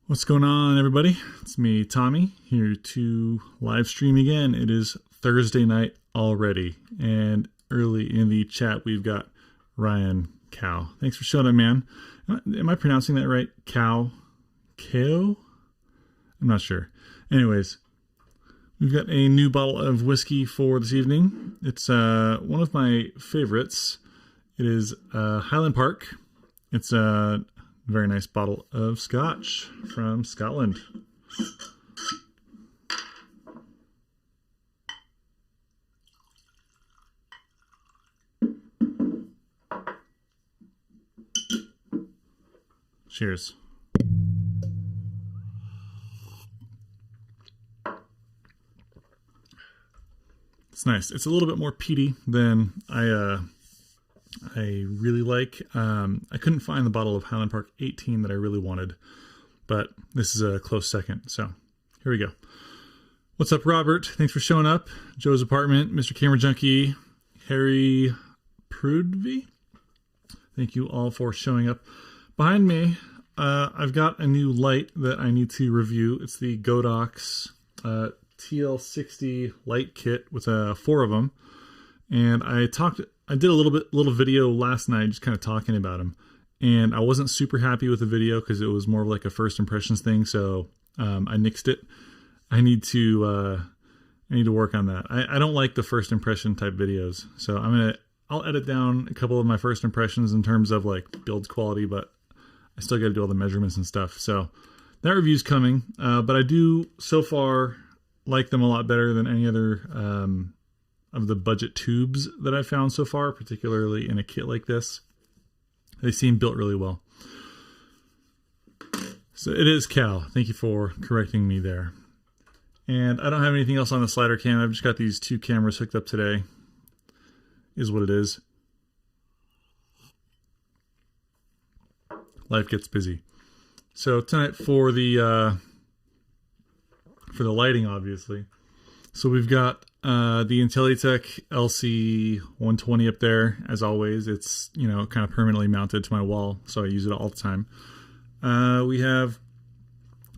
What's going on, everybody? It's me, Tommy, here to live stream again. It is Thursday night already, and early in the chat we've got Ryan Cow. Thanks for showing up, man. Am I pronouncing that right? Cow? I'm not sure. Anyways, we've got a new bottle of whiskey for this evening. It's one of my favorites. It is Highland Park. It's a very nice bottle of scotch from Scotland. Cheers. It's nice. It's a little bit more peaty than I really like. I couldn't find the bottle of Highland Park 18 that I really wanted, but this is a close second. So here we go. What's up, Robert? Thanks for showing up. Joe's Apartment, Mr. Camera Junkie, Harry Prudvey. Thank you all for showing up. Behind me, I've got a new light that I need to review. It's the Godox TL60 light kit with 4 of them. And I did a little video last night just kind of talking about them, and I wasn't super happy with the video because it was more of like a first impressions thing, so I nixed it. I need to work on that. I don't like the first impression type videos, so I'll edit down a couple of my first impressions in terms of like build quality, but I still got to do all the measurements and stuff. So that review's coming, but I do so far like them a lot better than any other of the budget tubes that I found so far, particularly in a kit like this. They seem built really well. So it is Cal. Thank you for correcting me there. And I don't have anything else on the slider cam. I've just got these 2 cameras hooked up today. Is what it is. Life gets busy. So tonight for the lighting, obviously. So we've got the Intellitek LC120 up there. As always, it's, you know, kind of permanently mounted to my wall, so I use it all the time. We have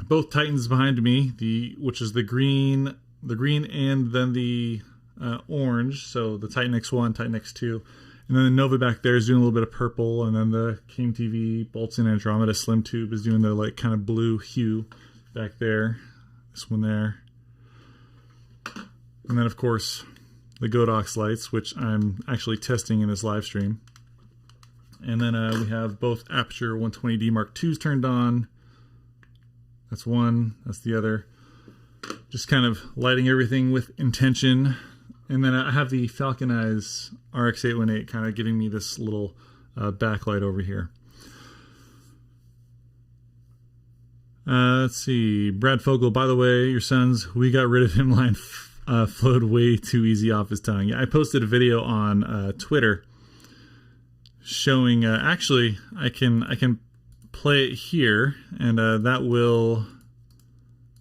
both Titans behind me, which is the green and then the orange. So the Titan X1, Titan X2, and then the Nova back there is doing a little bit of purple, and then the King TV Bolts and Andromeda Slim Tube is doing the like kind of blue hue back there. This one there. And then, of course, the Godox lights, which I'm actually testing in this live stream. And then we have both Aperture 120D Mark IIs turned on. That's one. That's the other. Just kind of lighting everything with intention. And then I have the Falcon Eyes RX818 kind of giving me this little backlight over here. Let's see. Brad Fogel, by the way, your sons, we got rid of him line flowed way too easy off his tongue. Yeah, I posted a video on Twitter showing, actually, I can play it here, and that will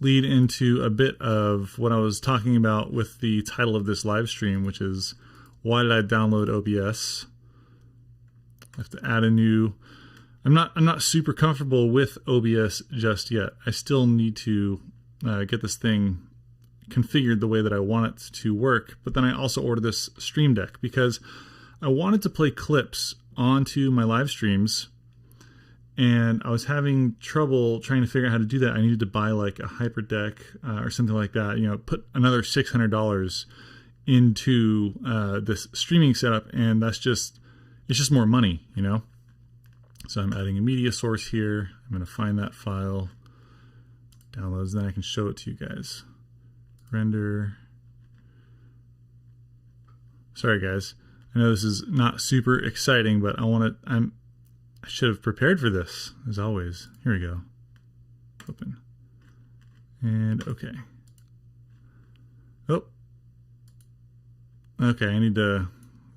lead into a bit of what I was talking about with the title of this live stream, which is, why did I download OBS? I have to add a new... I'm not super comfortable with OBS just yet. I still need to get this thing configured the way that I want it to work. But then I also ordered this Stream Deck because I wanted to play clips onto my live streams, and I was having trouble trying to figure out how to do that. I needed to buy like a HyperDeck or something like that, you know, put another $600 into this streaming setup, and it's just more money, you know. So I'm adding a media source here. I'm going to find that file, downloads, then I can show it to you guys. Render. Sorry guys, I know this is not super exciting, but I should have prepared for this as always. Here we go. Open. And okay. Oh. Okay, I need to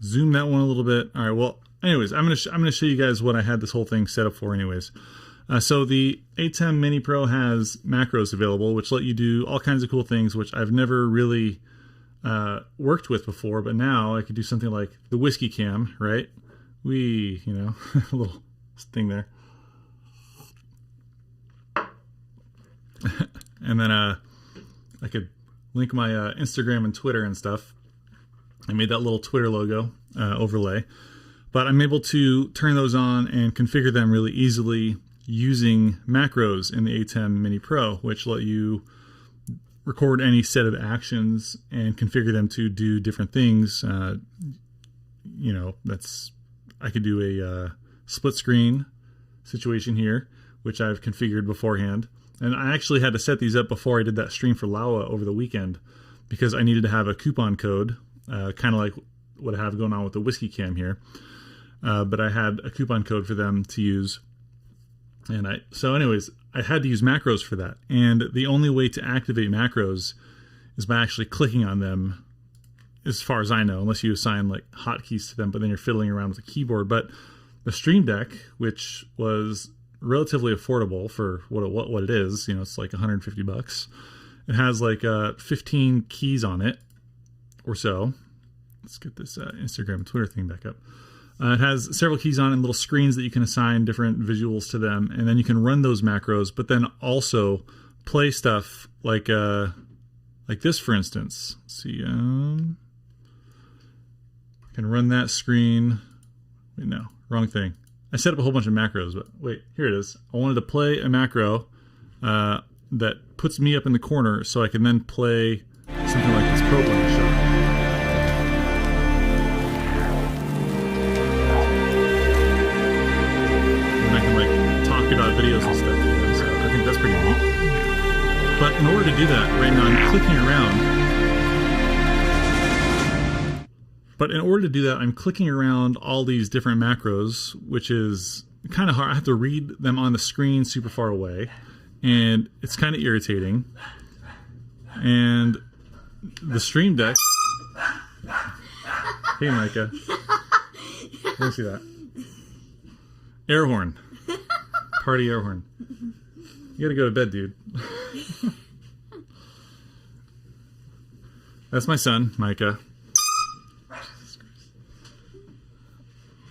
zoom that one a little bit. All right, well, anyways, I'm gonna show you guys what I had this whole thing set up for anyways. So the Atem Mini Pro has macros available, which let you do all kinds of cool things, which I've never really worked with before, but now I could do something like the whiskey cam, right? You know, a little thing there. And then I could link my Instagram and Twitter and stuff. I made that little Twitter logo overlay. But I'm able to turn those on and configure them really easily using macros in the Atem Mini Pro, which let you record any set of actions and configure them to do different things. You know, I could do a split screen situation here, which I've configured beforehand. And I actually had to set these up before I did that stream for Lawa over the weekend because I needed to have a coupon code, kind of like what I have going on with the Whiskey Cam here. But I had a coupon code for them to use. And so anyways, I had to use macros for that. And the only way to activate macros is by actually clicking on them, as far as I know, unless you assign like hotkeys to them, but then you're fiddling around with the keyboard. But the Stream Deck, which was relatively affordable for what it is, you know, it's like $150. It has like 15 keys on it or so. Let's get this Instagram and Twitter thing back up. It has several keys on it and little screens that you can assign different visuals to them, and then you can run those macros, but then also play stuff like this, for instance. Let's see, I can run that screen. Wait, no, wrong thing. I set up a whole bunch of macros, but wait, here it is. I wanted to play a macro that puts me up in the corner so I can then play something like this probe line shot. About videos and stuff, so I think that's pretty neat. But in order to do that, right now I'm clicking around. But in order to do that, I'm clicking around all these different macros, which is kind of hard. I have to read them on the screen super far away, and it's kind of irritating. And the Stream Deck. Hey, Micah. Let me see that. Air horn. Party air horn. You gotta go to bed, dude. That's my son, Micah.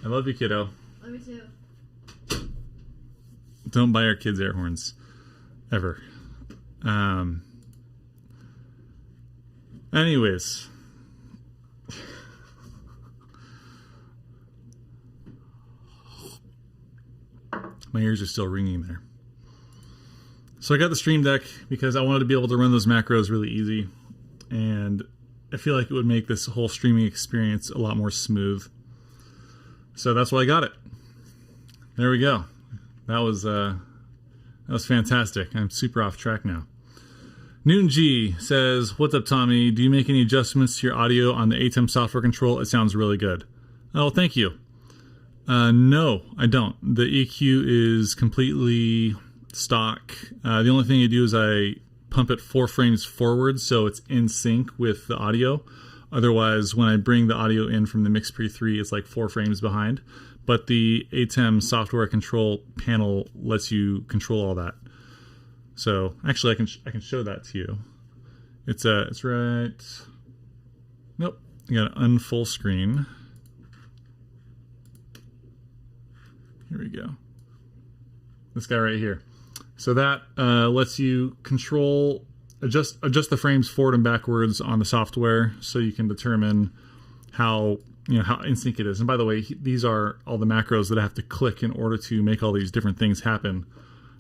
I love you, kiddo. Love you too. Don't buy our kids air horns. Ever. Anyways. My ears are still ringing there. So I got the Stream Deck because I wanted to be able to run those macros really easy. And I feel like it would make this whole streaming experience a lot more smooth. So that's why I got it. There we go. That was fantastic. I'm super off track now. Newton G says, "What's up, Tommy? Do you make any adjustments to your audio on the Atem software control? It sounds really good." Oh, thank you. No, I don't. The EQ is completely stock. The only thing I do is I pump it 4 frames forward so it's in sync with the audio. Otherwise, when I bring the audio in from the Mix Pre 3, it's like 4 frames behind. But the Atem software control panel lets you control all that. So actually, I can show that to you. It's right. Nope. You got to unfull screen. Here we go. This guy right here. So that lets you adjust the frames forward and backwards on the software, so you can determine how in sync it is. And by the way, these are all the macros that I have to click in order to make all these different things happen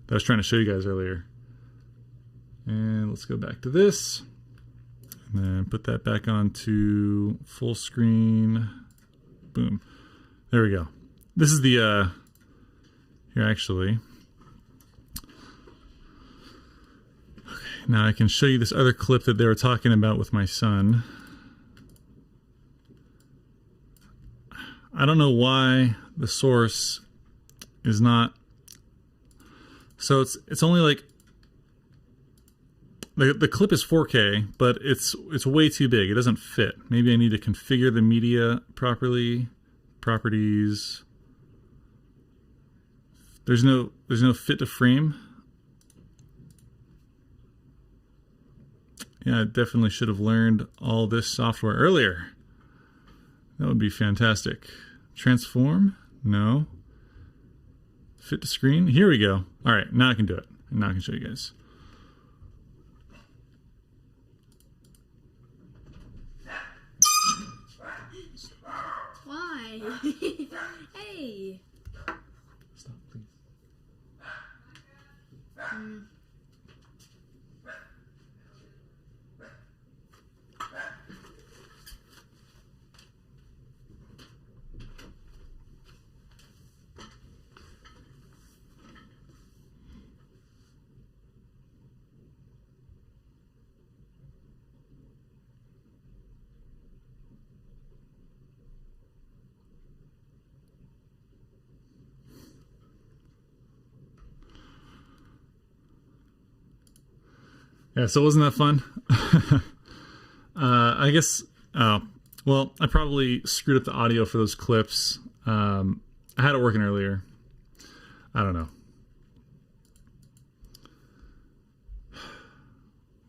that I was trying to show you guys earlier. And let's go back to this, and then put that back onto full screen. Boom. There we go. This is the here actually. Okay, now I can show you this other clip that they were talking about with my son. I don't know why the source is not. So it's only like the clip is 4K, but it's way too big. It doesn't fit. Maybe I need to configure the media properly. Properties. There's no fit to frame. Yeah, I definitely should have learned all this software earlier. That would be fantastic. Transform? No. Fit to screen? Here we go. All right, now I can do it. And now I can show you guys. Hey. Stop, please. Yeah, so wasn't that fun? I guess, well, I probably screwed up the audio for those clips. I had it working earlier. I don't know.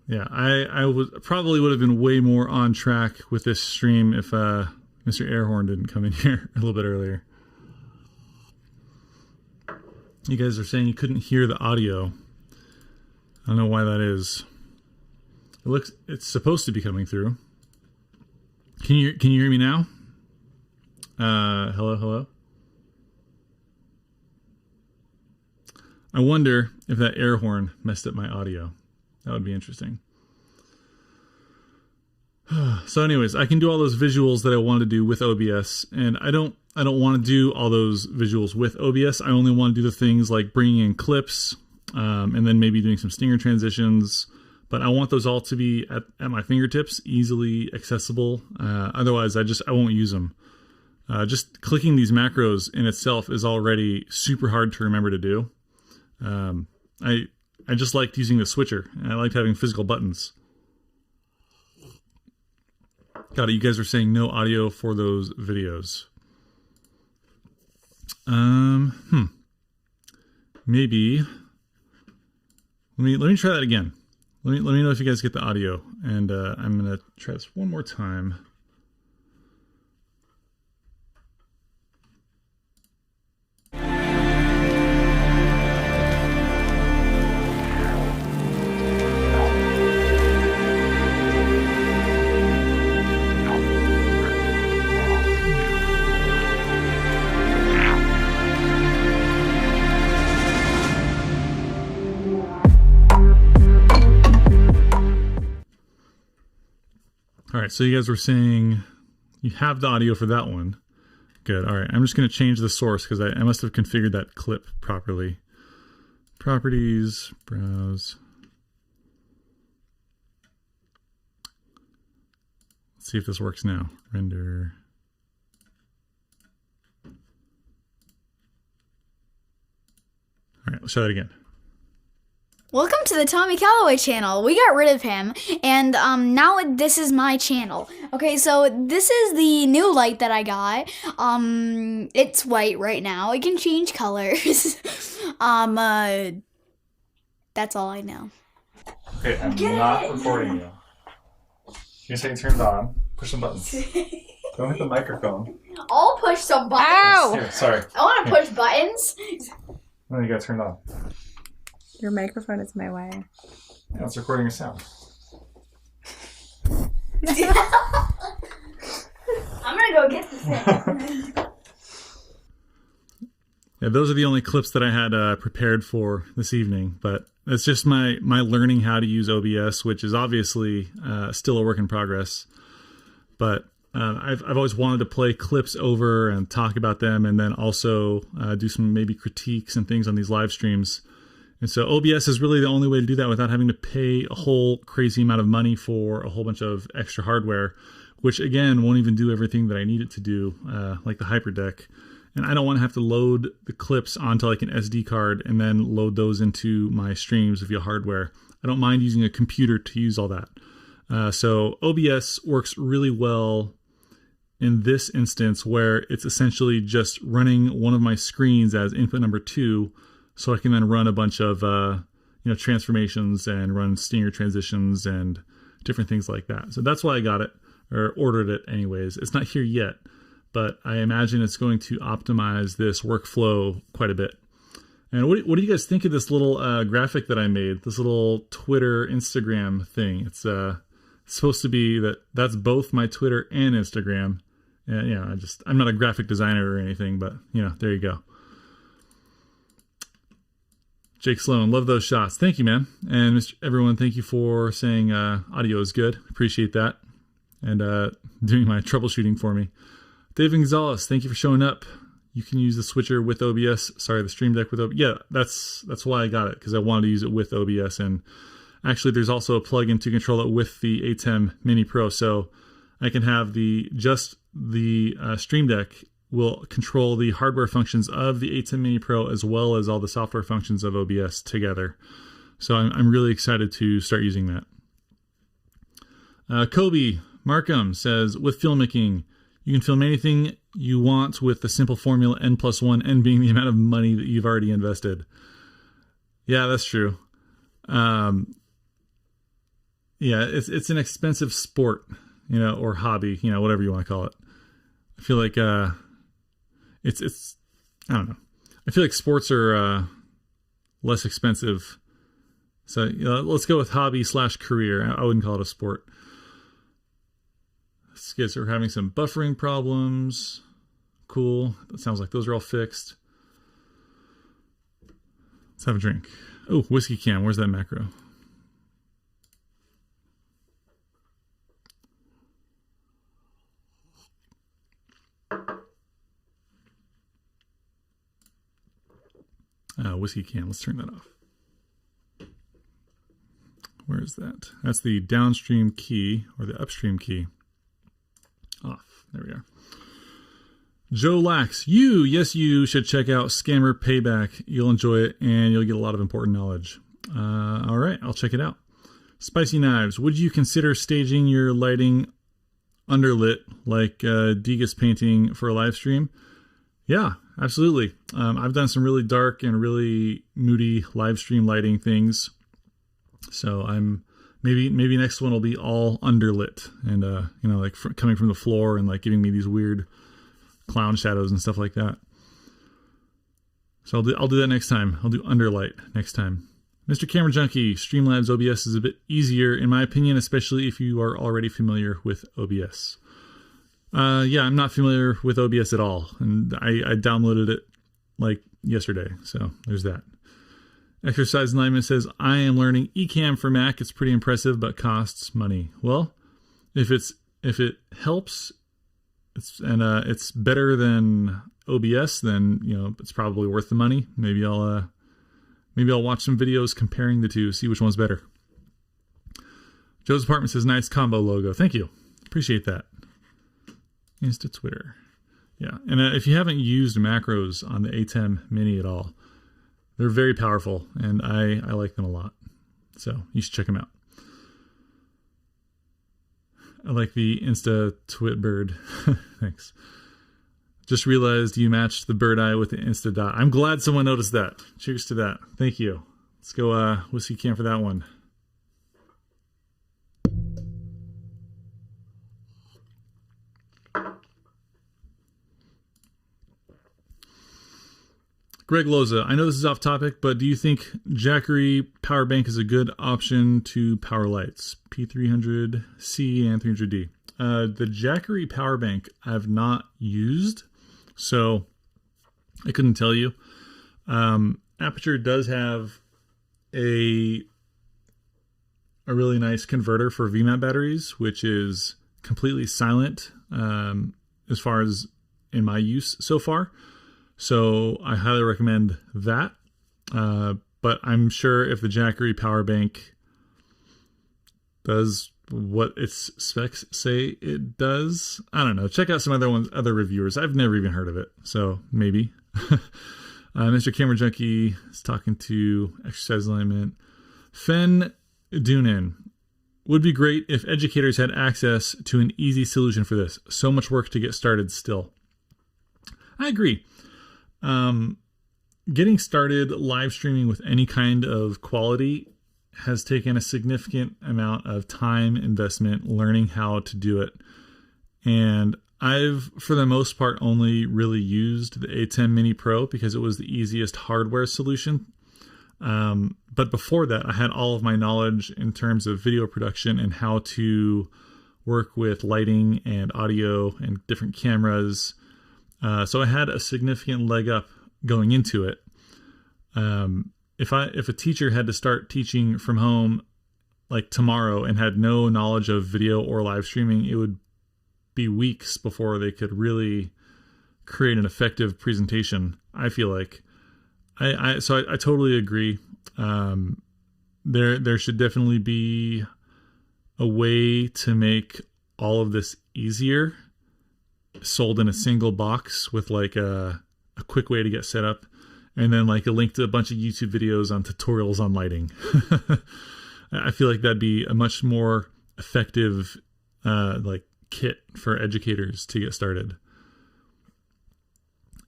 Yeah, I probably would have been way more on track with this stream if Mr. Airhorn didn't come in here a little bit earlier. You guys are saying you couldn't hear the audio. I don't know why that is. It's supposed to be coming through. Can you hear me now? Hello. I wonder if that air horn messed up my audio. That would be interesting. So anyways, I can do all those visuals that I wanted to do with OBS, and I don't want to do all those visuals with OBS. I only want to do the things like bringing in clips, and then maybe doing some stinger transitions. But I want those all to be at my fingertips, easily accessible. Otherwise, I won't use them. Just clicking these macros in itself is already super hard to remember to do. I just liked using the switcher, and I liked having physical buttons. Got it. You guys are saying no audio for those videos. Maybe. Let me try that again. Let me know if you guys get the audio, and I'm gonna try this one more time. All right, so you guys were saying you have the audio for that one. Good. All right, I'm just going to change the source because I must have configured that clip properly. Properties, browse. Let's see if this works now. Render. All right, let's try that again. Welcome to the Tommy Calloway channel. We got rid of him, and now this is my channel. Okay, so this is the new light that I got. It's white right now. It can change colors. That's all I know. Okay, I'm not recording you. You say it turns on. Push some buttons. Don't hit the microphone. I'll push some buttons. Ow! Here, sorry. I want to push buttons. No, you got it turned on. Your microphone is my way. Yeah, it's recording your sound. I'm gonna go get this thing. Yeah, those are the only clips that I had prepared for this evening, but it's just my learning how to use OBS, which is obviously still a work in progress. But I've always wanted to play clips over and talk about them, and then also do some maybe critiques and things on these live streams. And so OBS is really the only way to do that without having to pay a whole crazy amount of money for a whole bunch of extra hardware, which again won't even do everything that I need it to do, like the hyperdeck. And I don't want to have to load the clips onto like an SD card and then load those into my streams via hardware. I don't mind using a computer to use all that. So OBS works really well in this instance where it's essentially just running one of my screens as input number 2, so I can then run a bunch of transformations and run stinger transitions and different things like that. So that's why I got it, or ordered it anyways. It's not here yet, but I imagine it's going to optimize this workflow quite a bit. And what do you guys think of this little graphic that I made? This little Twitter, Instagram thing. It's supposed to be that's both my Twitter and Instagram. Yeah, I'm not a graphic designer or anything, but there you go. Jake Sloan, love those shots. Thank you, man. And everyone, thank you for saying audio is good. Appreciate that. And doing my troubleshooting for me. Dave Gonzalez, thank you for showing up. You can use the switcher with OBS. Sorry, the Stream Deck with OBS. Yeah, that's why I got it, because I wanted to use it with OBS. And actually, there's also a plugin to control it with the Atem Mini Pro. So I can have the Stream Deck will control the hardware functions of the Atem Mini Pro as well as all the software functions of OBS together. So I'm really excited to start using that. Kobe Markham says, with filmmaking, you can film anything you want with the simple formula n+1, n being the amount of money that you've already invested. Yeah, that's true. Yeah, it's an expensive sport, or hobby, whatever you want to call it. I feel like it's I don't know. I feel like sports are less expensive. So let's go with hobby/career. I wouldn't call it a sport. These kids are having some buffering problems. Cool. That sounds like those are all fixed. Let's have a drink. Oh, whiskey can. Where's that macro? Whiskey can. Let's turn that off. Where is that? That's the downstream key or the upstream key. Off. There we are. Joe Lax, you should check out Scammer Payback. You'll enjoy it and you'll get a lot of important knowledge. All right, I'll check it out. Spicy Knives, would you consider staging your lighting underlit like Degas painting for a live stream? Yeah, absolutely. I've done some really dark and really moody live stream lighting things. So maybe next one will be all underlit and like coming from the floor and like giving me these weird clown shadows and stuff like that. So I'll do that next time. I'll do underlight next time. Mr. Camera Junkie, Streamlabs OBS is a bit easier in my opinion, especially if you are already familiar with OBS. Yeah, I'm not familiar with OBS at all, and I downloaded it like yesterday, so there's that. Exercise Enlightenment says, I am learning Ecamm for Mac. It's pretty impressive, but costs money. Well, if it helps, it's better than OBS, then it's probably worth the money. Maybe I'll watch some videos comparing the two, see which one's better. Joe's Apartment says, nice combo logo. Thank you. Appreciate that. Insta Twitter. Yeah. And if you haven't used macros on the Atem Mini at all, they're very powerful and I like them a lot. So you should check them out. I like the Insta Twit bird. Thanks. Just realized you matched the bird eye with the Insta dot. I'm glad someone noticed that. Cheers to that. Thank you. Let's go whiskey can for that one. Greg Loza, I know this is off topic, but do you think Jackery power bank is a good option to power lights? P300C and 300D. The Jackery power bank I've not used, so I couldn't tell you. Aperture does have a really nice converter for VMAT batteries, which is completely silent as far as in my use so far. So I highly recommend that. But I'm sure if the Jackery power bank does what its specs say it does, I don't know. Check out some other reviewers. I've never even heard of it. So maybe. Mr. Camera Junkie is talking to Exercise Alignment. Fen Dunin. Would be great if educators had access to an easy solution for this. So much work to get started still. I agree. Getting started live streaming with any kind of quality has taken a significant amount of time investment learning how to do it. And I've, for the most part, only really used the Atem Mini Pro because it was the easiest hardware solution. But before that, I had all of my knowledge in terms of video production and how to work with lighting and audio and different cameras. So I had a significant leg up going into it. If a teacher had to start teaching from home like tomorrow and had no knowledge of video or live streaming, it would be weeks before they could really create an effective presentation. I feel like I totally agree. There should definitely be a way to make all of this easier, sold in a single box with like a quick way to get set up, and then like a link to a bunch of YouTube videos on tutorials on lighting. I feel like that'd be a much more effective like kit for educators to get started.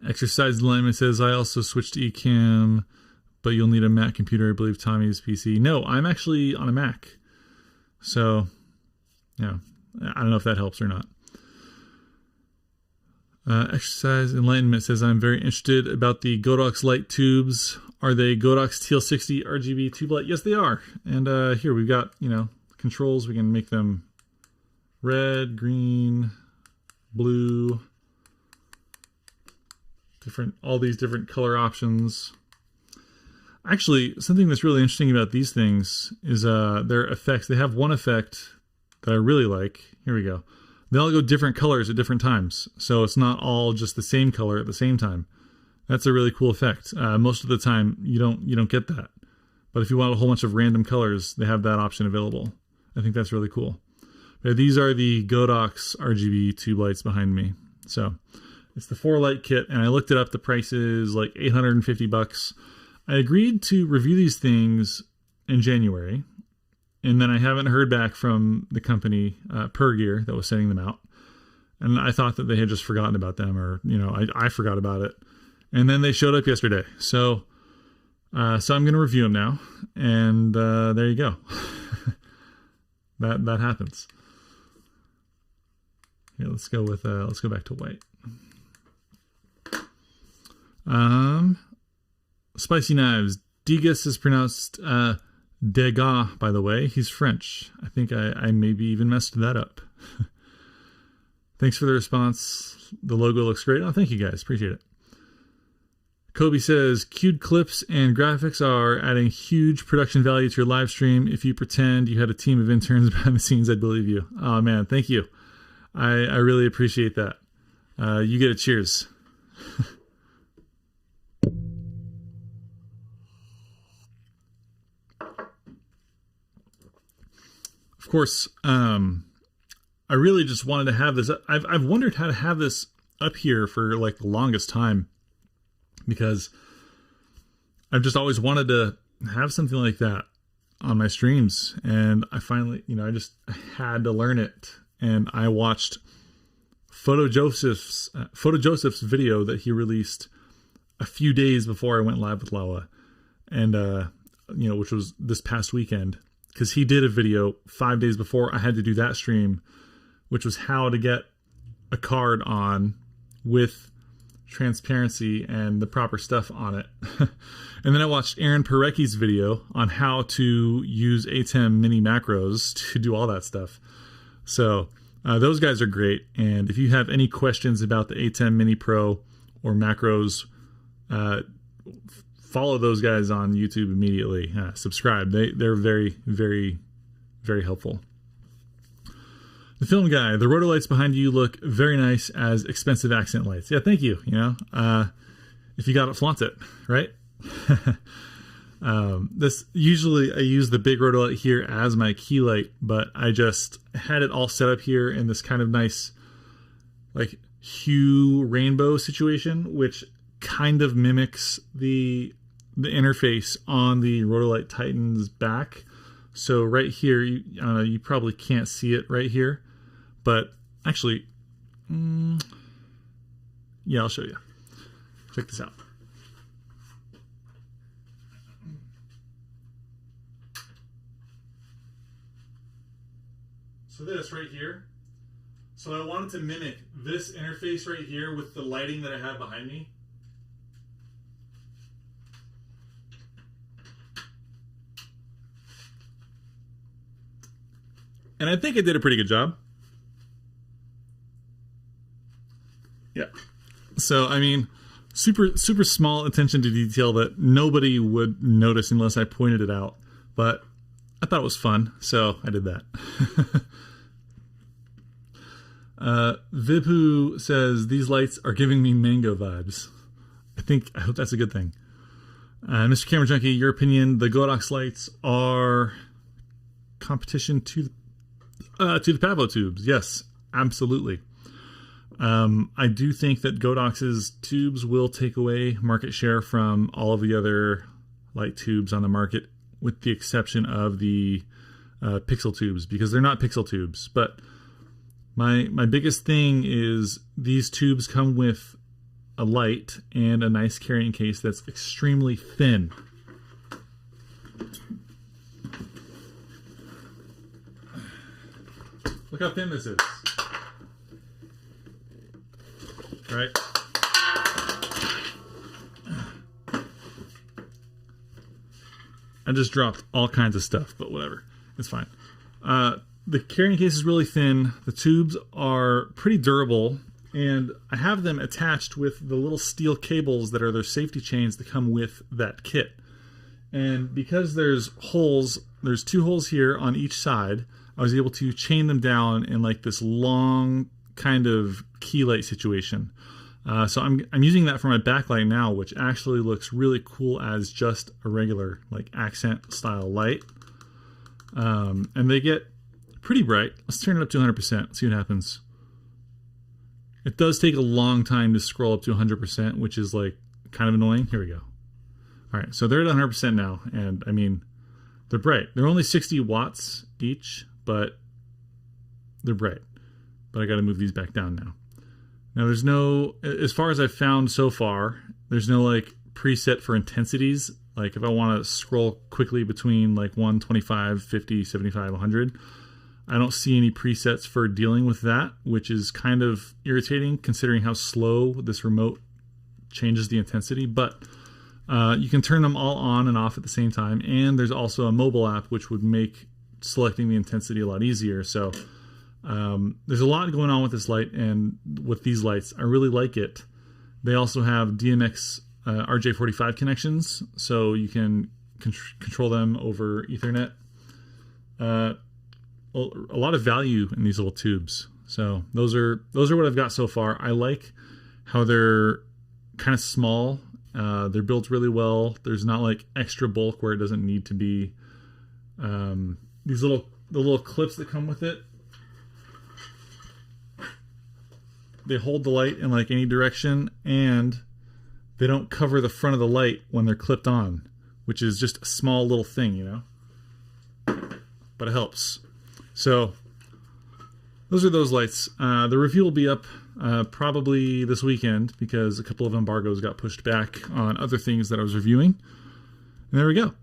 Exercise Alignment says, I also switched to Ecamm, but you'll need a Mac computer. I believe Tommy's PC. No, I'm actually on a Mac. So, yeah, I don't know if that helps or not. Exercise Enlightenment says, I'm very interested about the Godox light tubes. Are they Godox TL60 RGB tube light? Yes, they are. And here we've got, controls. We can make them red, green, blue, all these different color options. Actually, something that's really interesting about these things is their effects. They have one effect that I really like. Here we go. They all go different colors at different times. So it's not all just the same color at the same time. That's a really cool effect. Most of the time, you don't get that. But if you want a whole bunch of random colors, they have that option available. I think that's really cool. But these are the Godox RGB tube lights behind me. So it's the 4-light kit, and I looked it up. The price is like $850. I agreed to review these things in January, and then I haven't heard back from the company, Gear, that was sending them out. And I thought that they had just forgotten about them, or I forgot about it. And then they showed up yesterday. So I'm going to review them now, and there you go. that happens. Here, let's go back to white. Spicy Knives. Degas is pronounced Degas, by the way. He's French. I think I maybe even messed that up. Thanks for the response. The logo looks great. Oh, thank you guys. Appreciate it. Kobe says, cued clips and graphics are adding huge production value to your live stream. If you pretend you had a team of interns behind the scenes, I'd believe you. Oh, man. Thank you. I really appreciate that. You get a cheers. Of course, I really just wanted to have this. I've wondered how to have this up here for like the longest time, because I've just always wanted to have something like that on my streams. And I finally, I had to learn it. And I watched Photo Joseph's video that he released a few days before I went live with Lawa, and which was this past weekend, because he did a video 5 days before I had to do that stream, which was how to get a card on with transparency and the proper stuff on it. And then I watched Aaron Parecki's video on how to use Atem Mini Macros to do all that stuff. So those guys are great. And if you have any questions about the Atem Mini Pro or macros, follow those guys on YouTube immediately. Subscribe. They're very, very, very helpful. The Film Guy, the rotor lights behind you look very nice as expensive accent lights. Yeah, thank you. If you got it, flaunt it, right? This usually I use the big rotor light here as my key light, but I just had it all set up here in this kind of nice like hue rainbow situation, which kind of mimics the interface on the Rotolight Titan's back. So right here, you probably can't see it right here, but actually, yeah, I'll show you. Check this out. So this right here. So I wanted to mimic this interface right here with the lighting that I have behind me. And I think I did a pretty good job. Yeah. So, I mean, super small attention to detail that nobody would notice unless I pointed it out. But I thought it was fun, so I did that. Vibhu says, these lights are giving me mango vibes. I hope that's a good thing. Mr. Camera Junkie, your opinion, the Godox lights are competition to the Pavo tubes. Yes, absolutely. I do think that Godox's tubes will take away market share from all of the other light tubes on the market, with the exception of the pixel tubes, because they're not pixel tubes. But my biggest thing is these tubes come with a light and a nice carrying case that's extremely thin. Look how thin this is. Right? I just dropped all kinds of stuff, but whatever. It's fine. The carrying case is really thin. The tubes are pretty durable, and I have them attached with the little steel cables that are their safety chains that come with that kit. And because there's two holes here on each side, I was able to chain them down in like this long kind of key light situation. So I'm using that for my backlight now, which actually looks really cool as just a regular like accent style light. And they get pretty bright. Let's turn it up to 100%, see what happens. It does take a long time to scroll up to 100%, which is like kind of annoying. Here we go. All right, so they're at 100% now, and I mean, they're bright. They're only 60 watts each, but they're bright. But I got to move these back down now. Now there's no, as far as I've found so far, there's no like preset for intensities. Like if I want to scroll quickly between like 125, 50, 75, 100, I don't see any presets for dealing with that, which is kind of irritating considering how slow this remote changes the intensity. But you can turn them all on and off at the same time. And there's also a mobile app which would make selecting the intensity a lot easier. So there's a lot going on with this light and with these lights. I really like it. They also have DMX RJ45 connections, so you can control them over Ethernet. A lot of value in these little tubes. So those are what I've got so far. I like how they're kind of small. They're built really well. There's not like extra bulk where it doesn't need to be. The little clips that come with it, they hold the light in like any direction, and they don't cover the front of the light when they're clipped on, which is just a small little thing, you know, but it helps. So those are those lights. The review will be up probably this weekend because a couple of embargoes got pushed back on other things that I was reviewing. And there we go.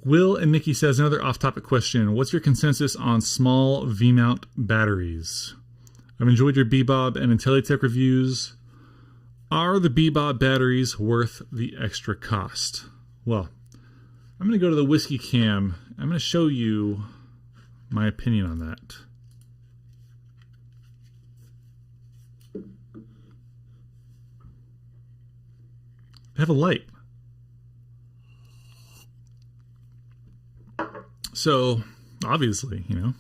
Will and Nikki says, another off-topic question. What's your consensus on small V-mount batteries? I've enjoyed your Bebob and IntelliTech reviews. Are the Bebob batteries worth the extra cost? Well, I'm going to go to the Whiskey Cam. I'm going to show you my opinion on that. They have a light. So, obviously, you know.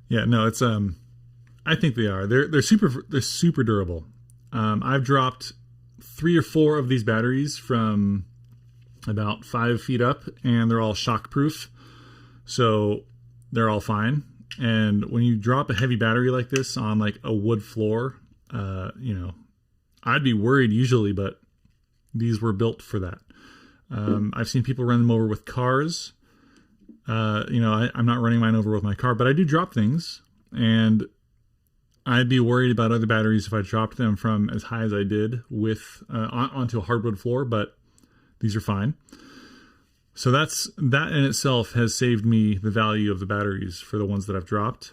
Yeah, no, it's I think they are. They're super durable. I've dropped 3 or 4 of these batteries from about 5 feet up, and they're all shockproof, so they're all fine. And when you drop a heavy battery like this on like a wood floor, you know, I'd be worried usually, but these were built for that. I've seen people run them over with cars. You know, I'm not running mine over with my car, but I do drop things, and I'd be worried about other batteries if I dropped them from as high as I did with onto a hardwood floor, but these are fine. So that in itself has saved me the value of the batteries for the ones that I've dropped.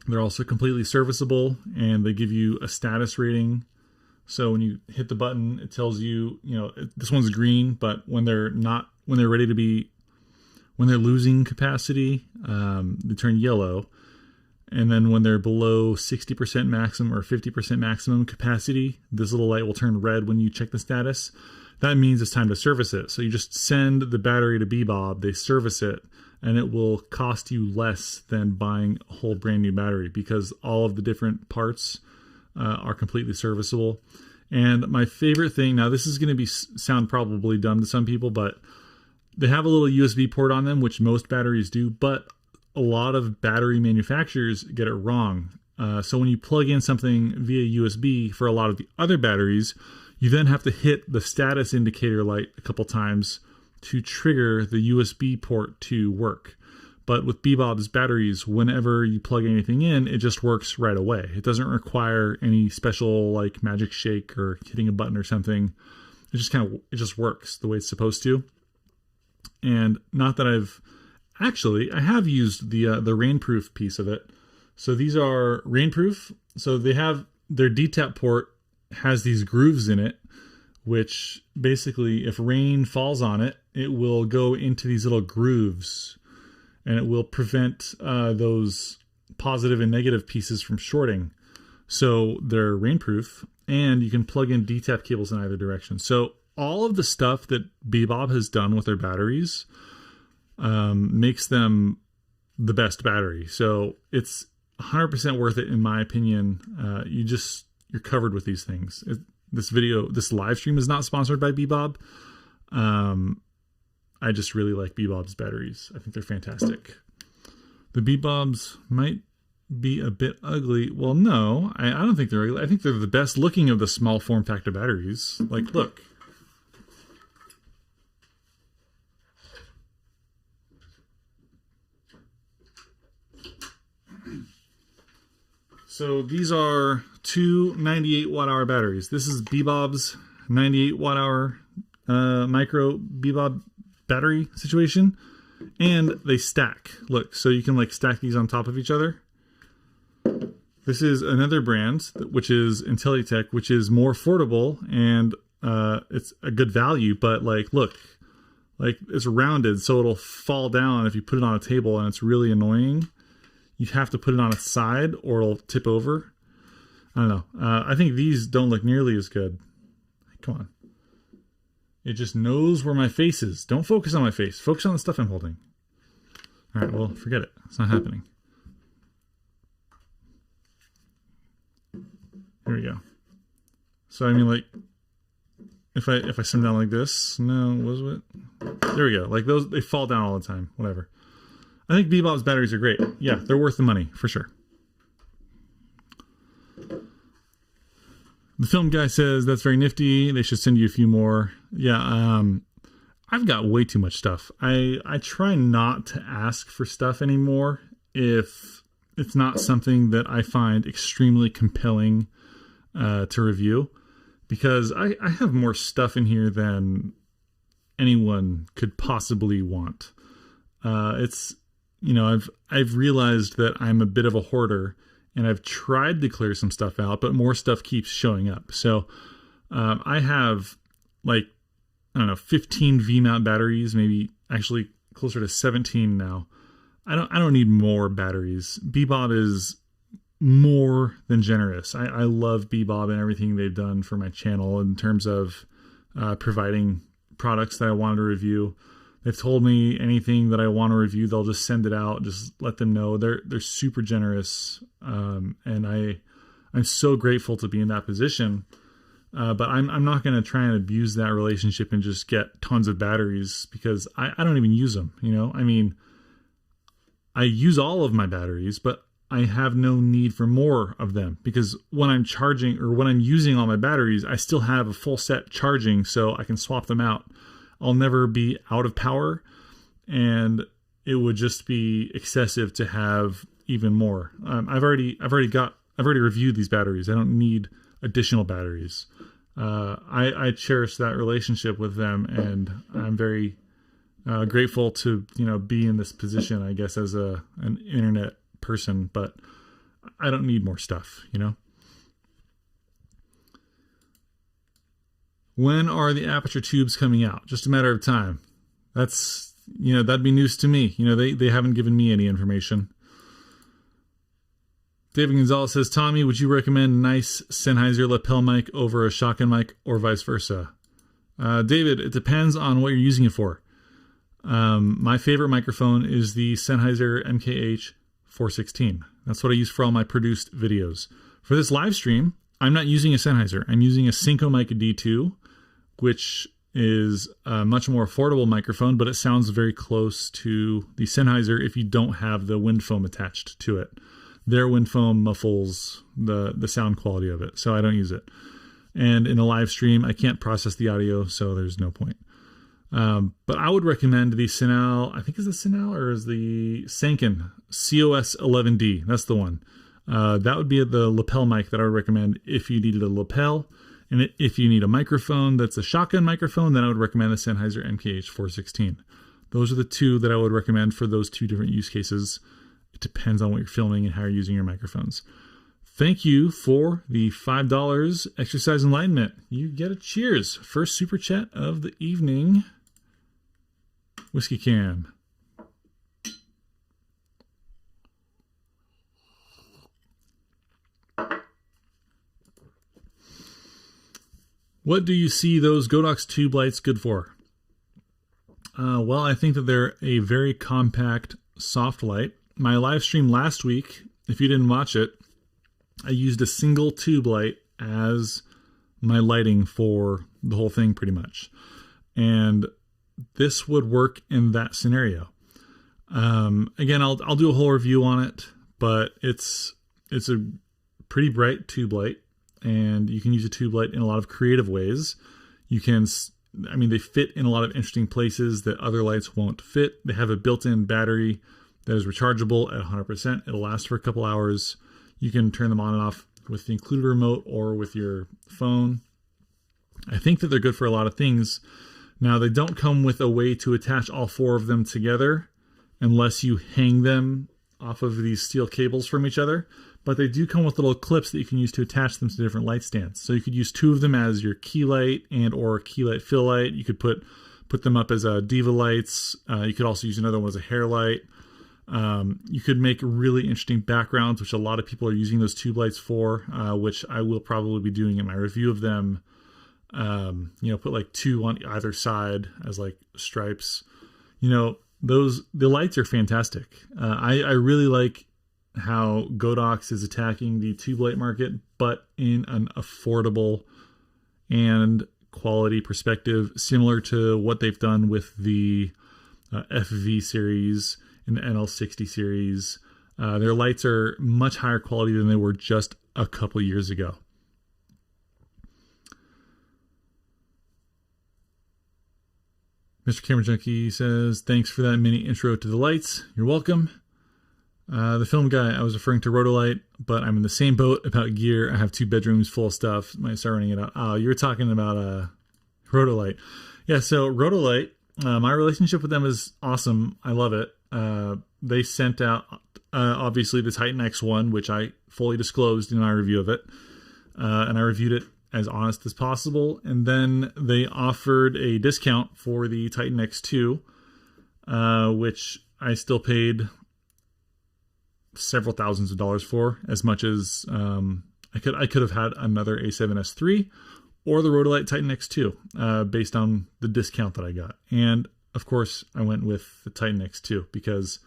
They're also completely serviceable, and they give you a status rating. So when you hit the button, it tells you, you know, this one's green, but when they're losing capacity, they turn yellow. And then when they're below 60% maximum or 50% maximum capacity, this little light will turn red when you check the status. That means it's time to service it. So you just send the battery to Bebob, they service it, and it will cost you less than buying a whole brand new battery because all of the different parts are completely serviceable. And my favorite thing, now this is going to sound probably dumb to some people, but they have a little USB port on them, which most batteries do, but a lot of battery manufacturers get it wrong. So when you plug in something via USB for a lot of the other batteries, you then have to hit the status indicator light a couple times to trigger the USB port to work. But with Bebob's batteries, whenever you plug anything in, it just works right away. It doesn't require any special like magic shake or hitting a button or something. It just works the way it's supposed to. And not that I have used the rainproof piece of it. So these are rainproof. So they have their DTAP port has these grooves in it, which basically if rain falls on it, it will go into these little grooves and it will prevent those positive and negative pieces from shorting. So they're rainproof and you can plug in DTAP cables in either direction. So all of the stuff that Bebob has done with their batteries makes them the best battery. So it's 100% worth it in my opinion. You're covered with these things. This live stream is not sponsored by Bebob. I just really like Bebob's batteries. I think they're fantastic. The Bebobs might be a bit ugly. Well, no, I don't think they're ugly. I think they're the best looking of the small form factor batteries. Like, look. So these are two 98 watt hour batteries. This is Bebob's 98 watt hour micro Bebob battery situation. And they stack. Look, so you can like stack these on top of each other. This is another brand, which is Intellitech, which is more affordable and it's a good value. But like, look, like it's rounded, so it'll fall down if you put it on a table, and it's really annoying. You have to put it on its side or it'll tip over. I don't know. I think these don't look nearly as good. Come on. It just knows where my face is. Don't focus on my face. Focus on the stuff I'm holding. All right, well, forget it. It's not happening. Here we go. So, I mean, like, if I set them down like this, no, was it? There we go. Like those, they fall down all the time. Whatever. I think Bebob's batteries are great. Yeah, they're worth the money, for sure. The film guy says, that's very nifty. They should send you a few more. Yeah, I've got way too much stuff. I try not to ask for stuff anymore if it's not something that I find extremely compelling to review. Because I have more stuff in here than anyone could possibly want. It's... You know, I've realized that I'm a bit of a hoarder, and I've tried to clear some stuff out, but more stuff keeps showing up. So I have like, I don't know, 15 V-mount batteries, maybe actually closer to 17 now. I don't need more batteries. Bebob is more than generous. I love Bebob and everything they've done for my channel in terms of providing products that I wanted to review. They've told me anything that I want to review, they'll just send it out. Just let them know. They're super generous, and I'm so grateful to be in that position. But I'm not going to try and abuse that relationship and just get tons of batteries because I don't even use them. You know, I mean, I use all of my batteries, but I have no need for more of them because when I'm charging or when I'm using all my batteries, I still have a full set charging, so I can swap them out. I'll never be out of power, and it would just be excessive to have even more. I've already reviewed these batteries. I don't need additional batteries. I cherish that relationship with them, and I'm very grateful to be in this position, I guess, as an internet person. But I don't need more stuff, When are the aperture tubes coming out? Just a matter of time. That's that'd be news to me. They haven't given me any information. David Gonzalez says, Tommy, would you recommend a nice Sennheiser lapel mic over a shotgun mic or vice versa? David, it depends on what you're using it for. My favorite microphone is the Sennheiser MKH 416. That's what I use for all my produced videos. For this live stream, I'm not using a Sennheiser. I'm using a Synco Mic D2, which is a much more affordable microphone, but it sounds very close to the Sennheiser if you don't have the wind foam attached to it. Their wind foam muffles the sound quality of it, so I don't use it. And in a live stream, I can't process the audio, so there's no point. But I would recommend the Sinal, I think is the Sinal or is the Sanken COS 11D. That's the one. That would be the lapel mic that I would recommend if you needed a lapel. And if you need a microphone that's a shotgun microphone, then I would recommend the Sennheiser MKH 416. Those are the two that I would recommend for those two different use cases. It depends on what you're filming and how you're using your microphones. Thank you for the $5 exercise enlightenment. You get a cheers. First super chat of the evening. Whiskey can. What do you see those Godox tube lights good for? Well, I think that they're a very compact, soft light. My live stream last week, if you didn't watch it, I used a single tube light as my lighting for the whole thing pretty much. And this would work in that scenario. Again, I'll do a whole review on it, but it's a pretty bright tube light. And you can use a tube light in a lot of creative ways. They fit in a lot of interesting places that other lights won't fit. They have a built-in battery that is rechargeable at 100%. It'll last for a couple hours. You can turn them on and off with the included remote or with your phone. I think that they're good for a lot of things. Now, they don't come with a way to attach all four of them together unless you hang them off of these steel cables from each other. But they do come with little clips that you can use to attach them to different light stands. So you could use two of them as your key light and or key light fill light. You could put them up as Diva lights. You could also use another one as a hair light. You could make really interesting backgrounds, which a lot of people are using those tube lights for, which I will probably be doing in my review of them. Put like two on either side as like stripes. The lights are fantastic. I really like how Godox is attacking the tube light market, but in an affordable and quality perspective, similar to what they've done with the FV series and the NL60 series. Their lights are much higher quality than they were just a couple years ago. Mr. Camera Junkie says, thanks for that mini intro to the lights. You're welcome. The film guy, I was referring to Rotolight, but I'm in the same boat about gear. I have 2 bedrooms full of stuff. Might start running it out. Oh, you're talking about Rotolight. Yeah, so Rotolight, my relationship with them is awesome. I love it. They sent out, obviously, the Titan X1, which I fully disclosed in my review of it. And I reviewed it as honest as possible. And then they offered a discount for the Titan X2, which I still paid several thousands of dollars for, as much as I could have had another A7S III or the Rotolight Titan X2 based on the discount that I got. And of course, I went with the Titan X2 because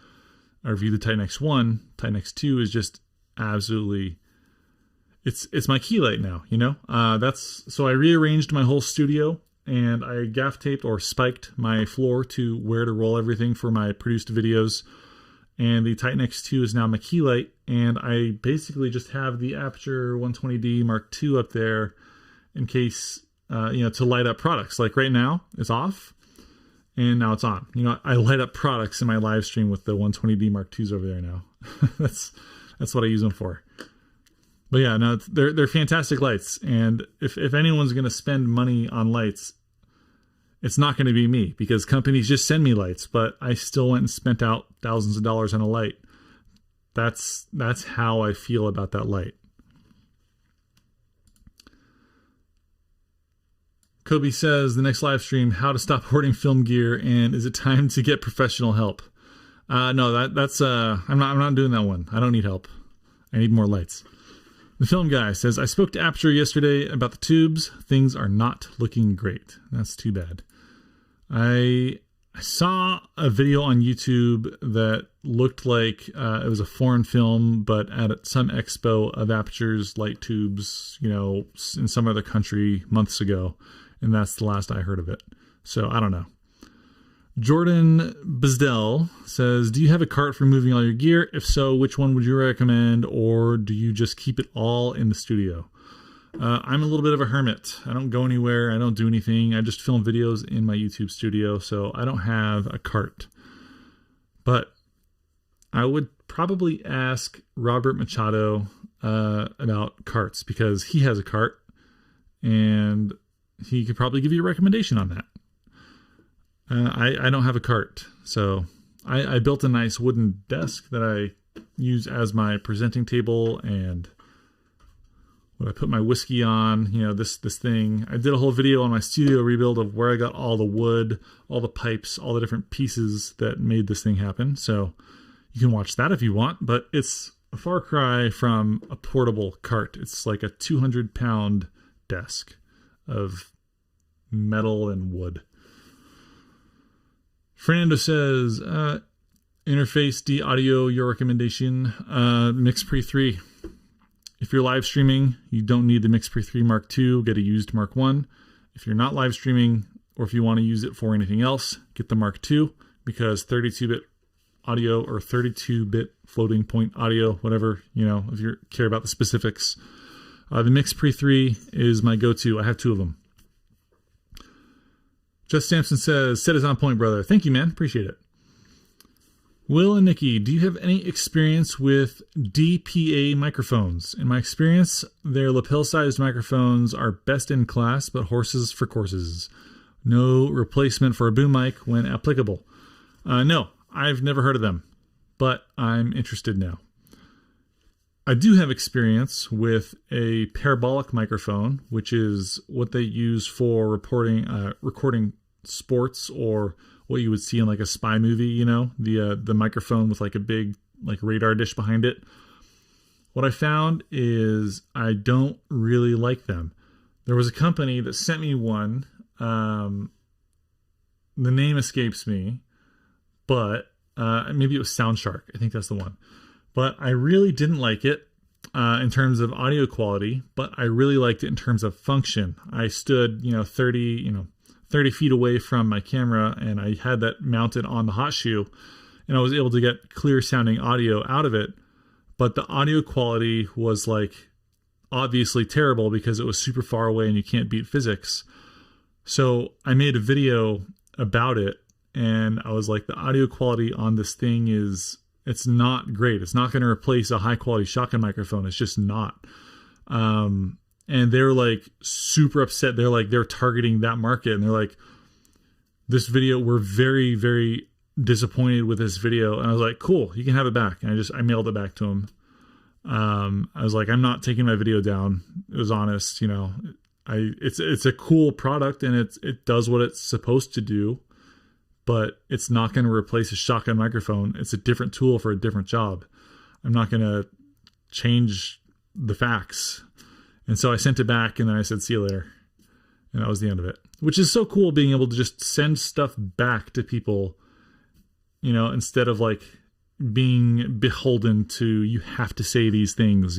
I reviewed the Titan X1. Titan X2 is just absolutely, it's my key light now, so I rearranged my whole studio and I gaff taped or spiked my floor to where to roll everything for my produced videos. And the Titan X2 is now my key light, and I basically just have the Aperture 120D Mark II up there in case, to light up products. Like right now, it's off, and now it's on. I light up products in my live stream with the 120D Mark IIs over there now. That's what I use them for. But yeah, no, they're fantastic lights, and if anyone's going to spend money on lights, it's not going to be me, because companies just send me lights, but I still went and spent out thousands of dollars on a light. That's how I feel about that light. Kobe says the next live stream, how to stop hoarding film gear, and is it time to get professional help? No, that's I'm not doing that one. I don't need help. I need more lights. The film guy says, I spoke to Aperture yesterday about the tubes. Things are not looking great. That's too bad. I saw a video on YouTube that looked like it was a foreign film, but at some expo of Aperture's light tubes, in some other country months ago. And that's the last I heard of it. So I don't know. Jordan Bizdell says, do you have a cart for moving all your gear? If so, which one would you recommend? Or do you just keep it all in the studio? I'm a little bit of a hermit. I don't go anywhere. I don't do anything. I just film videos in my YouTube studio. So I don't have a cart. But I would probably ask Robert Machado about carts, because he has a cart and he could probably give you a recommendation on that. I don't have a cart, so I built a nice wooden desk that I use as my presenting table, and when I put my whiskey on, this thing. I did a whole video on my studio rebuild of where I got all the wood, all the pipes, all the different pieces that made this thing happen. So you can watch that if you want, but it's a far cry from a portable cart. It's like a 200-pound desk of metal and wood. Fernando says, interface D audio, your recommendation, Mix Pre 3. If you're live streaming, you don't need the Mix Pre 3 Mark II, get a used Mark 1. If you're not live streaming, or if you want to use it for anything else, get the Mark II, because 32-bit audio or 32-bit floating point audio, whatever, if you care about the specifics. The Mix Pre 3 is my go-to. I have 2 of them. Just Sampson says, set is on point, brother. Thank you, man. Appreciate it. Will and Nikki, do you have any experience with DPA microphones? In my experience, their lapel-sized microphones are best in class, but horses for courses. No replacement for a boom mic when applicable. No, I've never heard of them, but I'm interested now. I do have experience with a parabolic microphone, which is what they use for recording sports, or what you would see in like a spy movie, the microphone with like a big radar dish behind it. What I found is I don't really like them. There was a company that sent me one. The name escapes me, but maybe it was Soundshark. I think that's the one. But I really didn't like it in terms of audio quality, but I really liked it in terms of function. I stood, 30 feet away from my camera, and I had that mounted on the hot shoe, and I was able to get clear sounding audio out of it. But the audio quality was obviously terrible because it was super far away and you can't beat physics. So I made a video about it, and I was like, the audio quality on this thing it's not great. It's not going to replace a high quality shotgun microphone. It's just not. And they're super upset. They're targeting that market, and they're like, this video, we're very, very disappointed with this video. And I was like, cool, you can have it back. And I mailed it back to them. I was like, I'm not taking my video down. It was honest, it's a cool product, and it does what it's supposed to do. But it's not going to replace a shotgun microphone. It's a different tool for a different job. I'm not going to change the facts. And so I sent it back, and then I said, see you later. And that was the end of it. Which is so cool, being able to just send stuff back to people, instead of being beholden to, you have to say these things,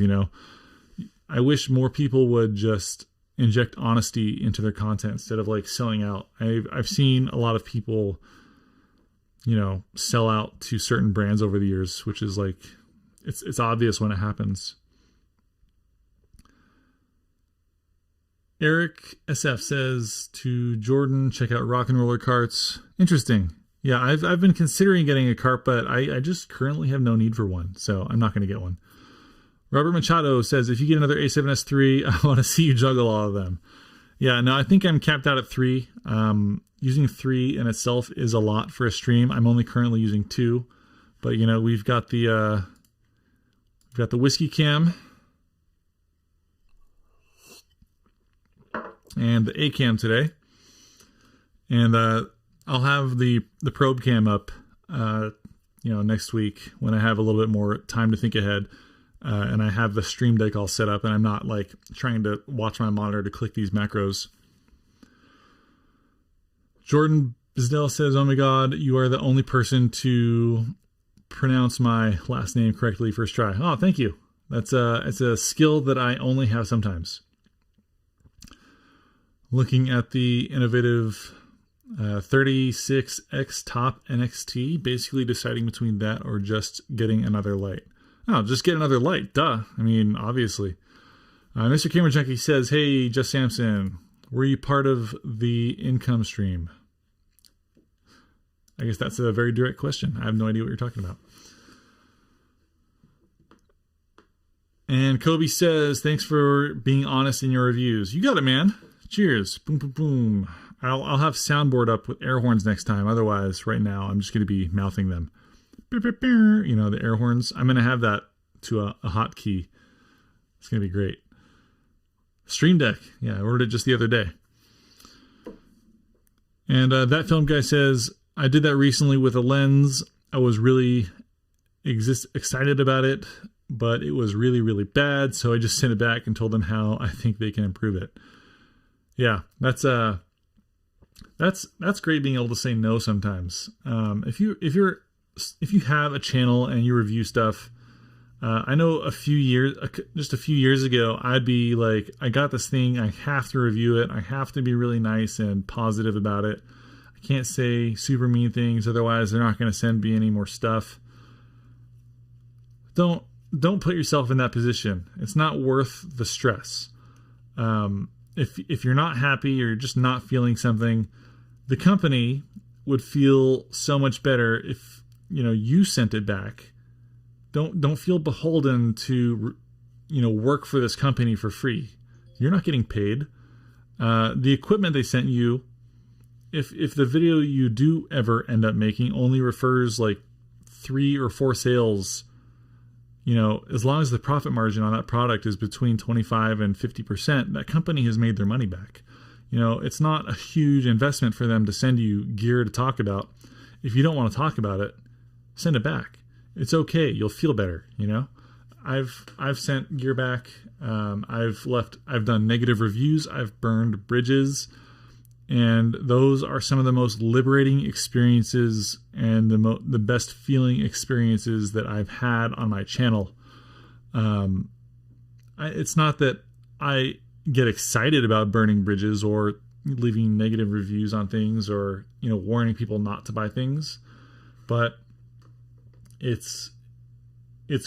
I wish more people would just inject honesty into their content instead of selling out. I've seen a lot of people, sell out to certain brands over the years, which is it's obvious when it happens. Eric SF says to Jordan, check out Rock and Roller Carts. Interesting. Yeah, I've been considering getting a cart, but I just currently have no need for one, so I'm not going to get one. Robert Machado says, if you get another A7S III, I want to see you juggle all of them. Yeah, no, I think I'm capped out at 3. Using 3 in itself is a lot for a stream. I'm only currently using 2, but we've got the whiskey cam. and the A cam today. And I'll have the probe cam up, next week when I have a little bit more time to think ahead. And I have the Stream Deck all set up, and I'm not like trying to watch my monitor to click these macros. Jordan Bizdell says, "Oh my God, you are the only person to pronounce my last name correctly first try." Oh, thank you. It's a skill that I only have sometimes. Looking at the innovative 36X Top NXT, basically deciding between that or just getting another light. Oh, just get another light. Duh. I mean, obviously. Mr. Camera Junkie says, "Hey, Jeff Sampson, were you part of the income stream?" I guess that's a very direct question. I have no idea what you're talking about. And Kobe says, "Thanks for being honest in your reviews." You got it, man. Cheers. Boom, boom, boom. I'll have soundboard up with air horns next time. Otherwise, right now, I'm just going to be mouthing them. You know, the air horns. I'm going to have that to a hotkey. It's going to be great. Stream Deck. Yeah, I ordered it just the other day. And that film guy says, "I did that recently with a lens. I was really excited about it, but it was really, really bad. So I just sent it back and told them how I think they can improve it." Yeah, that's great being able to say no sometimes. If you have a channel and you review stuff, I know just a few years ago, I'd be like, I got this thing, I have to review it. I have to be really nice and positive about it. I can't say super mean things, otherwise they're not going to send me any more stuff. Don't put yourself in that position. It's not worth the stress. If you're not happy or you're just not feeling something, the company would feel so much better if you sent it back. Don't feel beholden to work for this company for free. You're not getting paid. The equipment they sent you, if the video you do ever end up making only refers like 3 or 4 sales, as long as the profit margin on that product is between 25 and 50%, that company has made their money back. It's not a huge investment for them to send you gear to talk about. If you don't want to talk about it, send it back. It's okay. You'll feel better. I've sent gear back. I've done negative reviews. I've burned bridges, and those are some of the most liberating experiences and the best feeling experiences that I've had on my channel. It's not that I get excited about burning bridges or leaving negative reviews on things or warning people not to buy things, but it's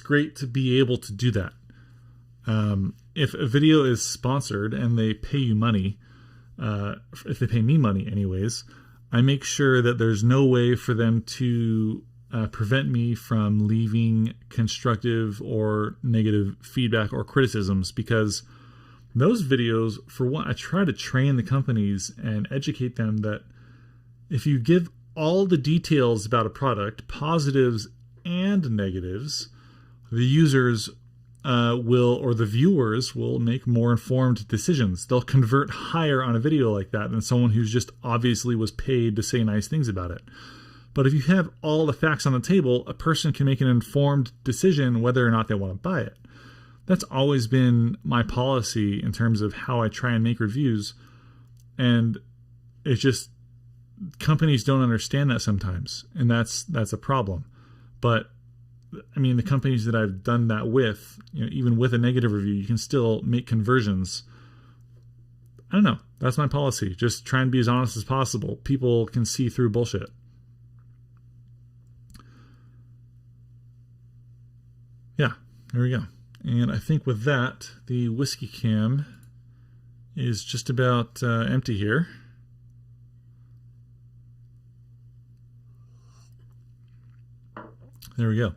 great to be able to do that. If a video is sponsored and they pay you money, if they pay me money anyways, I make sure that there's no way for them to prevent me from leaving constructive or negative feedback or criticisms, because those videos, for one, I try to train the companies and educate them that if you give all the details about a product, positives and negatives, the users or the viewers will make more informed decisions. They'll convert higher on a video like that than someone who's just obviously was paid to say nice things about it. But if you have all the facts on the table, a person can make an informed decision whether or not they want to buy it. That's always been my policy in terms of how I try and make reviews. And it's just, companies don't understand that sometimes. And that's a problem. But I mean, the companies that I've done that with, even with a negative review, you can still make conversions. I don't know. That's my policy. Just try and be as honest as possible. People can see through bullshit. Yeah, there we go. And I think with that, the whiskey cam is just about empty here. There we go.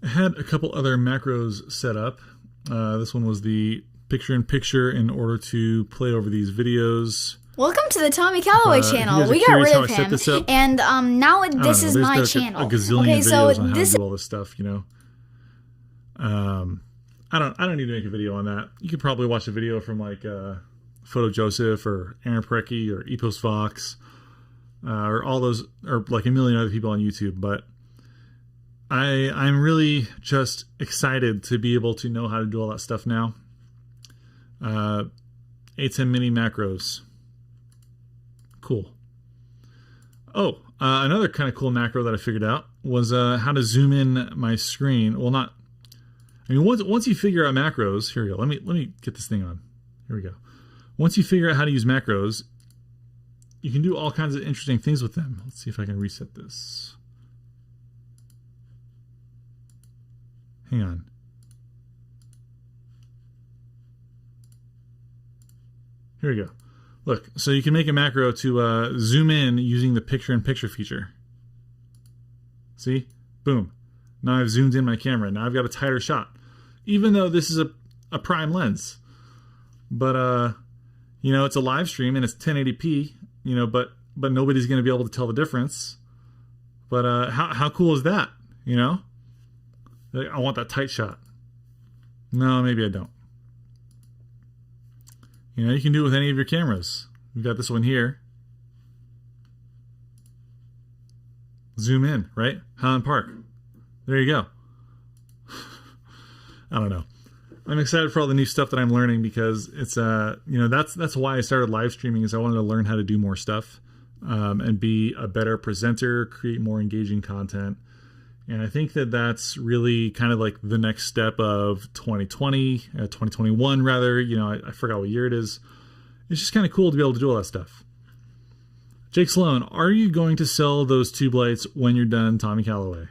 I had a couple other macros set up. This one was the picture-in-picture in order to play over these videos. Welcome to the Tommy Calloway channel. We got rid of him, and now this is my channel. A gazillion videos on how to do all this stuff, I don't need to make a video on that. You could probably watch a video from like Photo Joseph or Aaron Parecki or Epos Fox, or all those, or like a million other people on YouTube. But I'm really just excited to be able to know how to do all that stuff now. Atem Mini macros. Cool. Oh, another kind of cool macro that I figured out was how to zoom in my screen. Well, not. I mean, once you figure out macros, here we go. Let me get this thing on. Here we go. Once you figure out how to use macros, you can do all kinds of interesting things with them. Let's see if I can reset this. Hang on. Here we go. Look, so you can make a macro to zoom in using the picture-in-picture feature. See? Boom. Now I've zoomed in my camera. Now I've got a tighter shot. Even though this is a prime lens. But, you know, it's a live stream and it's 1080p, you know, but nobody's going to be able to tell the difference. But how cool is that, you know? Like, I want that tight shot. No, maybe I don't. You know, you can do it with any of your cameras. We've got this one here. Zoom in, right? Highland Park. There you go. I don't know. I'm excited for all the new stuff that I'm learning because it's you know, that's why I started live streaming, is I wanted to learn how to do more stuff and be a better presenter, create more engaging content. And I think that that's really kind of like the next step of 2020, 2021 rather. You know, I forgot what year it is. It's just kind of cool to be able to do all that stuff. Jake Sloan, are you going to sell those tube lights when you're done, Tommy Calloway?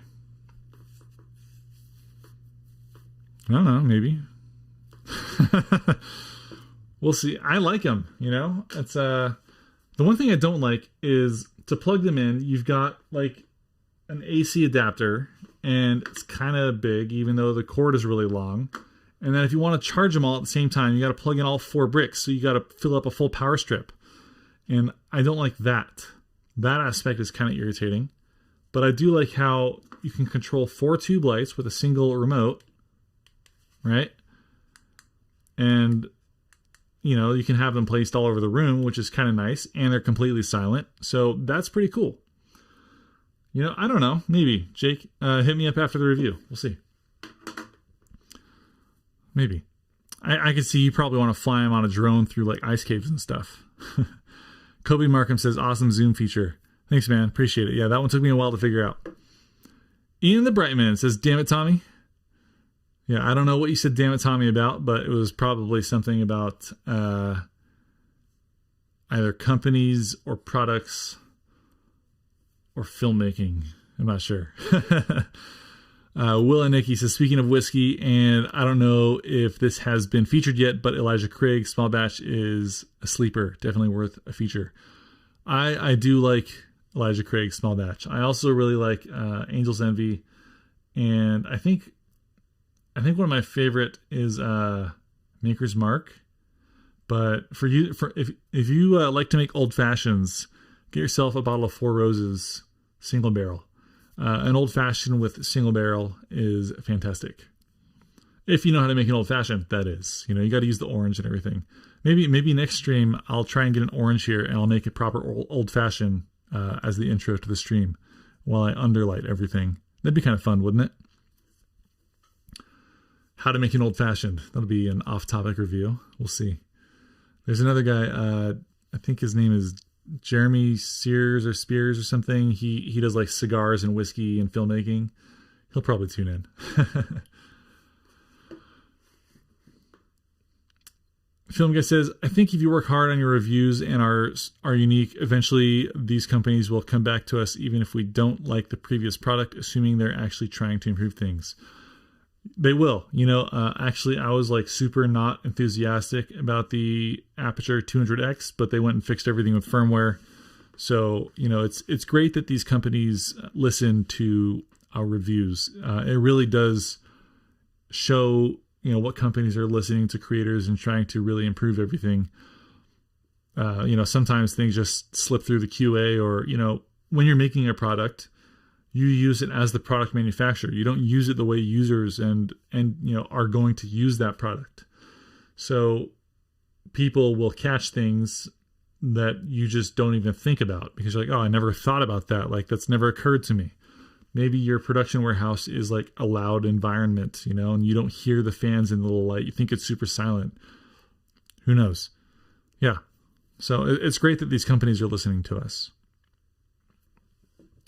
I don't know, maybe. We'll see. I like them, you know. It's the one thing I don't like is to plug them in. You've got like an AC adapter and it's kind of big, even though the cord is really long. And then if you want to charge them all at the same time, you got to plug in all 4 bricks. So you got to fill up a full power strip. And I don't like that. That aspect is kind of irritating. But I do like how you can control 4 tube lights with a single remote, right? And, you know, you can have them placed all over the room, which is kind of nice. And they're completely silent. So that's pretty cool. You know, I don't know. Maybe. Jake, hit me up after the review. We'll see. Maybe. I could see you probably want to fly them on a drone through like ice caves and stuff. Kobe Markham says, awesome zoom feature. Thanks, man. Appreciate it. Yeah, that one took me a while to figure out. Ian the Brightman says, damn it, Tommy. Yeah, I don't know what you said damn it, Tommy about, but it was probably something about either companies or products or filmmaking. I'm not sure. Will and Nikki says, speaking of whiskey, and I don't know if this has been featured yet, but Elijah Craig Small Batch is a sleeper. Definitely worth a feature. I do like Elijah Craig Small Batch. I also really like Angel's Envy. And I think one of my favorite is Maker's Mark. But if you like to make old fashions, get yourself a bottle of Four Roses single barrel. An old fashioned with single barrel is fantastic. If you know how to make an old fashioned, that is. You know, you got to use the orange and everything. Maybe next stream I'll try and get an orange here and I'll make a proper old fashioned as the intro to the stream while I underlight everything. That'd be kind of fun, wouldn't it? How to make an old fashioned. That'll be an off-topic review. We'll see. There's another guy. I think his name is Jeremy Sears or Spears or something. He does like cigars and whiskey and filmmaking. He'll probably tune in. Film Guy says, I think if you work hard on your reviews and are unique, eventually these companies will come back to us even if we don't like the previous product, assuming they're actually trying to improve things. They will. You know, actually, I was like super not enthusiastic about the Aperture 200X, but they went and fixed everything with firmware. So, you know, it's great that these companies listen to our reviews. It really does show, you know, what companies are listening to creators and trying to really improve everything. You know, sometimes things just slip through the QA, or, you know, when you're making a product, you use it as the product manufacturer. You don't use it the way users and you know are going to use that product. So, people will catch things that you just don't even think about because you're like, oh, I never thought about that. Like, that's never occurred to me. Maybe your production warehouse is like a loud environment, you know, and you don't hear the fans in the little light. You think it's super silent. Who knows? Yeah. So it's great that these companies are listening to us.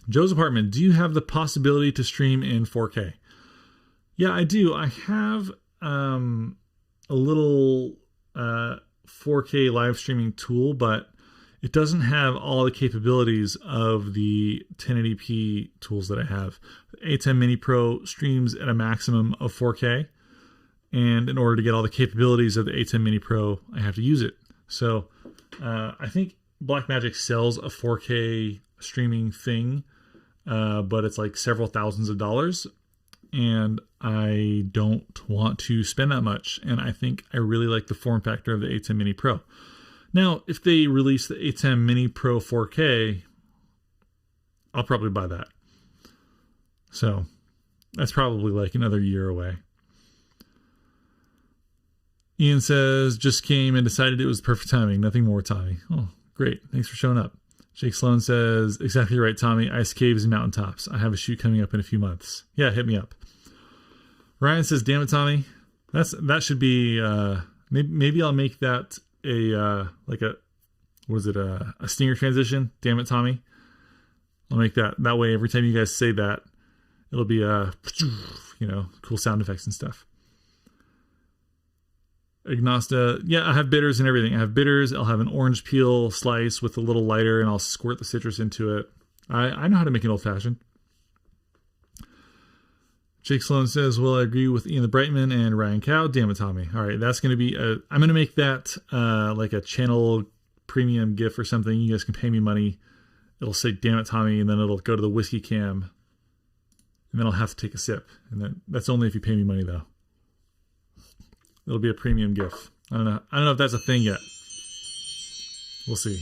Joe's Apartment, do you have the possibility to stream in 4K? Yeah, I do. I have a little 4K live streaming tool, but it doesn't have all the capabilities of the 1080p tools that I have. Atem Mini Pro streams at a maximum of 4K, and in order to get all the capabilities of the Atem Mini Pro, I have to use it. So I think Blackmagic sells a 4K streaming thing, but it's like several thousands of dollars, and I don't want to spend that much. And I think I really like the form factor of the Atem Mini Pro. Now, if they release the Atem Mini Pro 4K, I'll probably buy that. So that's probably like another year away. Ian says, just came and decided it was perfect timing. Nothing more, Tommy. Oh, great. Thanks for showing up. Jake Sloan says, exactly right, Tommy. Ice caves and mountaintops. I have a shoot coming up in a few months. Yeah, hit me up. Ryan says, damn it, Tommy. That should be, maybe I'll make that a stinger transition. Damn it, Tommy. I'll make that way. Every time you guys say that, it'll be cool sound effects and stuff. Agnosta, yeah, I have bitters and everything. I have bitters. I'll have an orange peel slice with a little lighter, and I'll squirt the citrus into it. I know how to make an old fashioned. Jake Sloan says, well, I agree with Ian the Brightman and Ryan Cow. Damn it, Tommy. All right, that's going to be I'm going to make that like a channel premium GIF or something. You guys can pay me money. It'll say, damn it, Tommy, and then it'll go to the whiskey cam, and then I'll have to take a sip. And that's only if you pay me money, though. It'll be a premium GIF. I don't know if that's a thing yet. We'll see.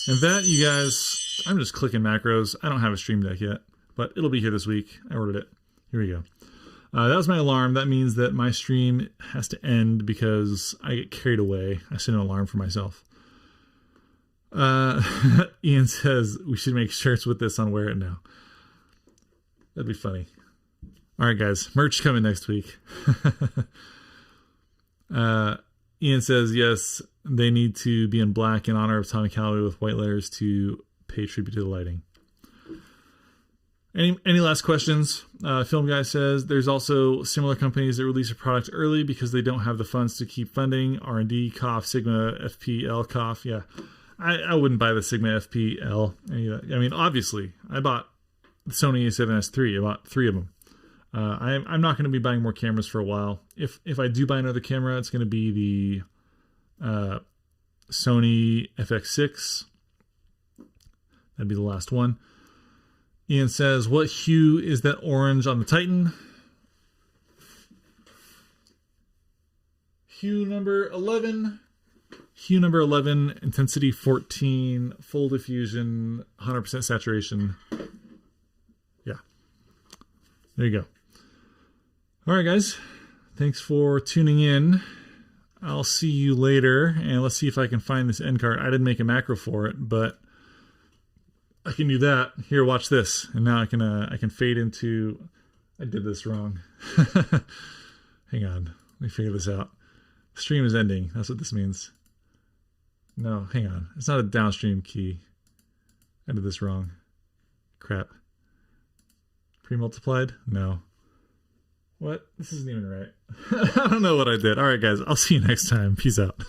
And that, you guys, I'm just clicking macros. I don't have a stream deck yet, but it'll be here this week. I ordered it. Here we go. That was my alarm. That means that my stream has to end because I get carried away. I set an alarm for myself. Ian says we should make shirts with this on Wear It Now. That'd be funny. All right, guys. Merch coming next week. Ian says, yes, they need to be in black in honor of Tommy Calloway with white letters to pay tribute to the lighting. Any last questions? Film Guy says, there's also similar companies that release a product early because they don't have the funds to keep funding. R&D, cough, Sigma, FPL, cough. Yeah, I wouldn't buy the Sigma FPL. I mean, obviously, I bought the Sony A7S III. I bought 3 of them. I'm not going to be buying more cameras for a while. If I do buy another camera, it's going to be the Sony FX6. That'd be the last one. Ian says, what hue is that orange on the Titan? Hue number 11. Hue number 11, intensity 14, full diffusion, 100% saturation. Yeah. There you go. All right, guys. Thanks for tuning in. I'll see you later, and let's see if I can find this end card. I didn't make a macro for it, but I can do that. Here, watch this. And now I can fade into... I did this wrong. Hang on. Let me figure this out. Stream is ending. That's what this means. No, hang on. It's not a downstream key. I did this wrong. Crap. Pre-multiplied? No. What? This isn't even right. I don't know what I did. All right, guys. I'll see you next time. Peace out.